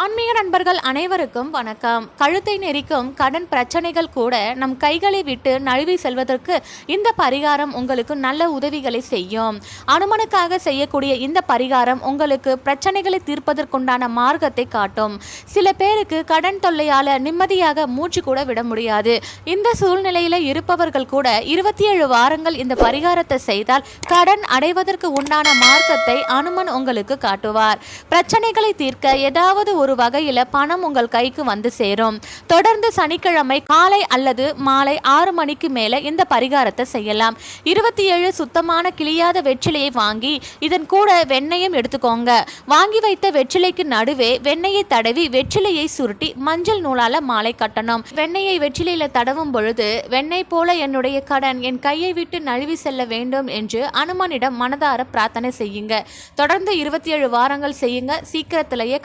ஆன்மீக நண்பர்கள் அனைவருக்கும் வணக்கம். கழுத்தை நெரிக்கும் கடன் பிரச்சனைகள் கூட நம் கைகளை விட்டு நழுவி செல்வதற்கு இந்த பரிகாரம் உங்களுக்கு நல்ல உதவிகளை செய்யும். அனுமனுக்காக செய்யக்கூடிய இந்த பரிகாரம் உங்களுக்கு பிரச்சனைகளை தீர்ப்பதற்குண்டான மார்க்கத்தை காட்டும். சில பேருக்கு கடன் தொல்லையால நிம்மதியாக மூச்சு கூட விட முடியாது. இந்த சூழ்நிலையில இருப்பவர்கள் கூட 27 வாரங்கள் இந்த பரிகாரத்தை செய்தால் கடன் அடைவதற்கு உண்டான மார்க்கத்தை அனுமன் உங்களுக்கு காட்டுவார். பிரச்சனைகளை தீர்க்க ஏதாவது ஒரு வகையில பணம் உங்கள் கைக்கு வந்து சேரும். தொடர்ந்து சனிக்கிழமை காலை அல்லது மாலை 6 மணிக்கு மேல இந்த பரிகாரத்தை செய்யலாம். 27 சுத்தமான கிளியாத வெற்றிலையை வாங்கி இதன் கூட வெண்ணெயும் எடுத்துக்கோங்க. வாங்கி வைத்த வெற்றிலைக்கு நடுவே வெண்ணெயை தடவி வெற்றிலையை சுருட்டி மஞ்சள் நூலால மாலை கட்டணும். வெண்ணெயை வெற்றிலையில தடவும் பொழுது வெண்ணெய் போல என்னுடைய கடன் என் கையை விட்டு நழுவி செல்ல வேண்டும் என்று அனுமனிடம் மனதார பிரார்த்தனை செய்யுங்க. தொடர்ந்து 27 வாரங்கள் செய்யுங்க. சீக்கிரத்திலேயே